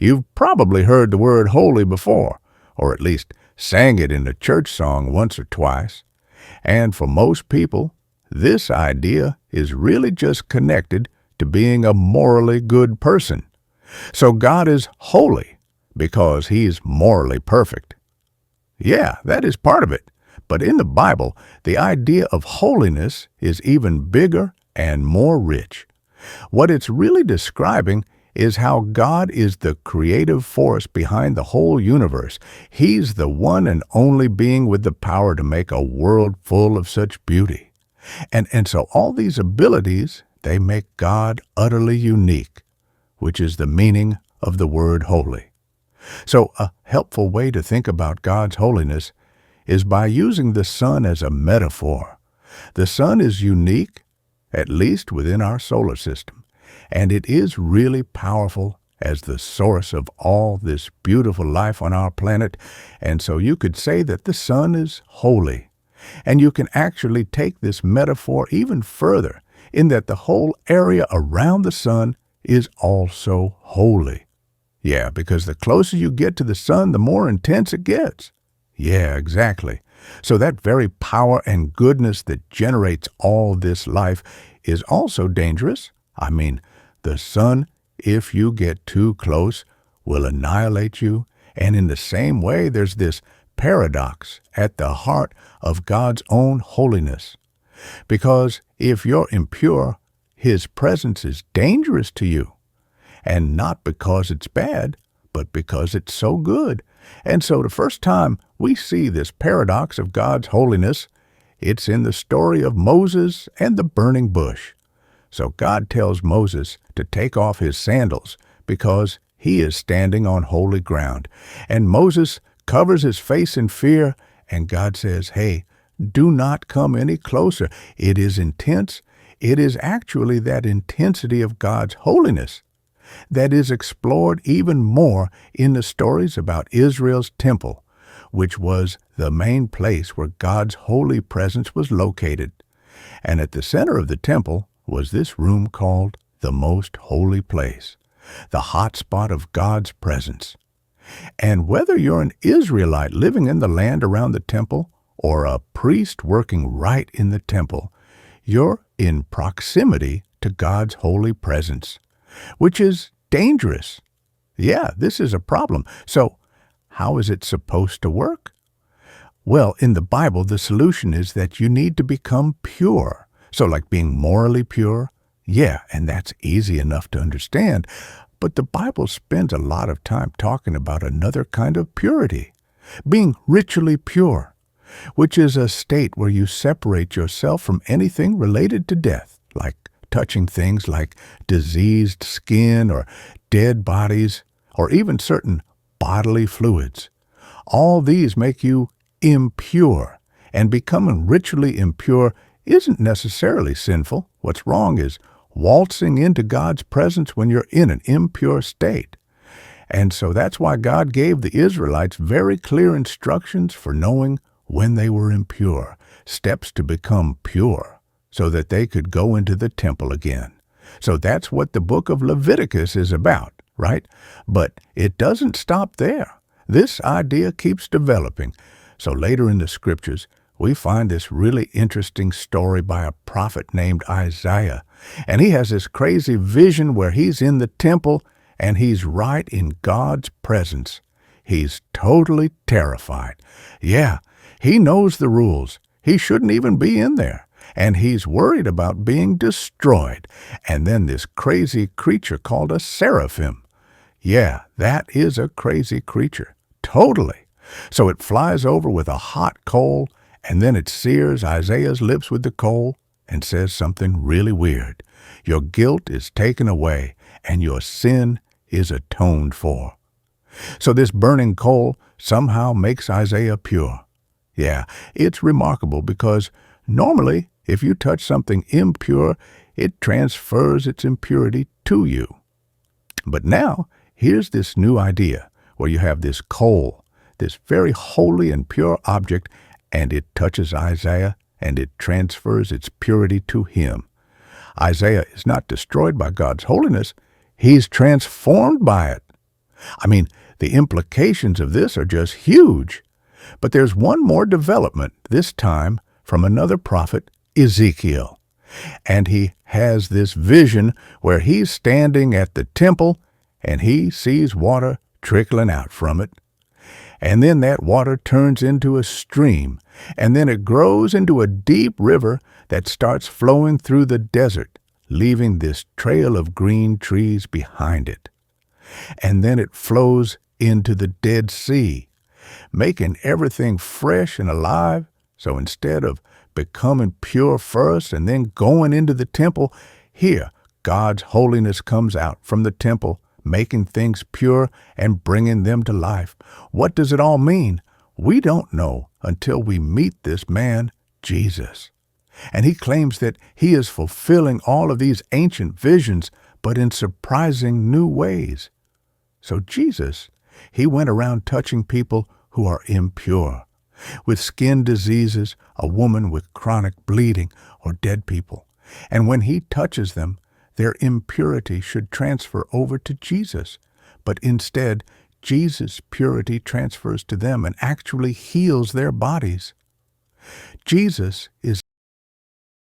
You've probably heard the word holy before, or at least sang it in a church song once or twice. And for most people, this idea is really just connected to being a morally good person. So God is holy because He's morally perfect. Yeah, that is part of it. But in the Bible, the idea of holiness is even bigger and more rich. What it's really describing is how God is the creative force behind the whole universe. He's the one and only being with the power to make a world full of such beauty. And so all these abilities, they make God utterly unique, which is the meaning of the word holy. So a helpful way to think about God's holiness is by using the sun as a metaphor. The sun is unique, at least within our solar system, and it is really powerful as the source of all this beautiful life on our planet, and so you could say that the sun is holy. And you can actually take this metaphor even further, in that the whole area around the sun is also holy. Yeah, because the closer you get to the sun, the more intense it gets. Yeah, exactly. So that very power and goodness that generates all this life is also dangerous. I mean, the sun, if you get too close, will annihilate you. And in the same way, there's this paradox at the heart of God's own holiness. Because if you're impure, His presence is dangerous to you. And not because it's bad, but because it's so good. And so the first time we see this paradox of God's holiness, it's in the story of Moses and the burning bush. So God tells Moses to take off his sandals because he is standing on holy ground. And Moses covers his face in fear, and God says, hey, do not come any closer. It is intense. It is actually that intensity of God's holiness that is explored even more in the stories about Israel's temple, which was the main place where God's holy presence was located. And at the center of the temple was this room called the Most Holy Place, the hot spot of God's presence. And whether you're an Israelite living in the land around the temple or a priest working right in the temple, you're in proximity to God's holy presence, which is dangerous. Yeah, this is a problem. So how is it supposed to work? Well, in the Bible, the solution is that you need to become pure. So like being morally pure, yeah, and that's easy enough to understand. But the Bible spends a lot of time talking about another kind of purity, being ritually pure, which is a state where you separate yourself from anything related to death, like touching things like diseased skin or dead bodies, or even certain bodily fluids. All these make you impure, and becoming ritually impure isn't necessarily sinful. What's wrong is waltzing into God's presence when you're in an impure state. And so that's why God gave the Israelites very clear instructions for knowing when they were impure, steps to become pure, so that they could go into the temple again. So that's what the book of Leviticus is about, right? But it doesn't stop there. This idea keeps developing. So later in the scriptures, we find this really interesting story by a prophet named Isaiah. And he has this crazy vision where he's in the temple and he's right in God's presence. He's totally terrified. Yeah, he knows the rules. He shouldn't even be in there. And he's worried about being destroyed. And then this crazy creature called a seraphim. Yeah, that is a crazy creature. Totally. So it flies over with a hot coal, and then it sears Isaiah's lips with the coal and says something really weird. Your guilt is taken away, and your sin is atoned for. So this burning coal somehow makes Isaiah pure. Yeah, it's remarkable because normally, if you touch something impure, it transfers its impurity to you. But now, here's this new idea where you have this coal, this very holy and pure object, and it touches Isaiah and it transfers its purity to him. Isaiah is not destroyed by God's holiness. He's transformed by it. I mean, the implications of this are just huge. But there's one more development, this time from another prophet, Ezekiel. And he has this vision where he's standing at the temple and he sees water trickling out from it. And then that water turns into a stream, and then it grows into a deep river that starts flowing through the desert, leaving this trail of green trees behind it. And then it flows into the Dead Sea, making everything fresh and alive. So instead of becoming pure first and then going into the temple, here God's holiness comes out from the temple, making things pure and bringing them to life. What does it all mean? We don't know until we meet this man, Jesus. And he claims that he is fulfilling all of these ancient visions, but in surprising new ways. So Jesus, he went around touching people who are impure, with skin diseases, a woman with chronic bleeding, or dead people. And when he touches them, their impurity should transfer over to Jesus. But instead, Jesus' purity transfers to them and actually heals their bodies. Jesus is